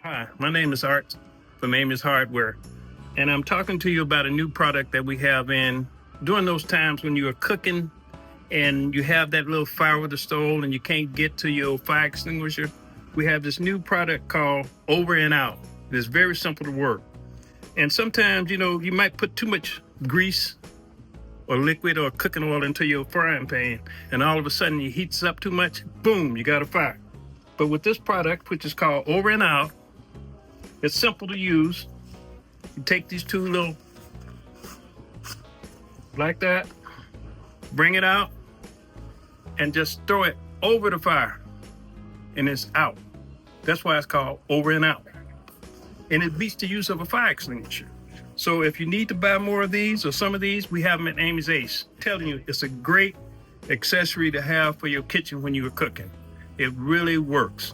Hi, my name is Art from Emigh Ace Hardware, and I'm talking to you about a new product that we have in during those times when you are cooking and you have that little fire with the stove and you can't get to your fire extinguisher. We have this new product called Over and Out. It's very simple to work. And sometimes, you might put too much grease or liquid or cooking oil into your frying pan, and all of a sudden it heats up too much, boom, you got a fire. But with this product, which is called Over and Out, it's simple to use. You take these two little, like that, bring it out, and just throw it over the fire, and it's out. That's why it's called Over and Out. And it beats the use of a fire extinguisher. So if you need to buy more of these or some of these, we have them at Emigh Ace. I'm telling you, it's a great accessory to have for your kitchen when you are cooking. It really works.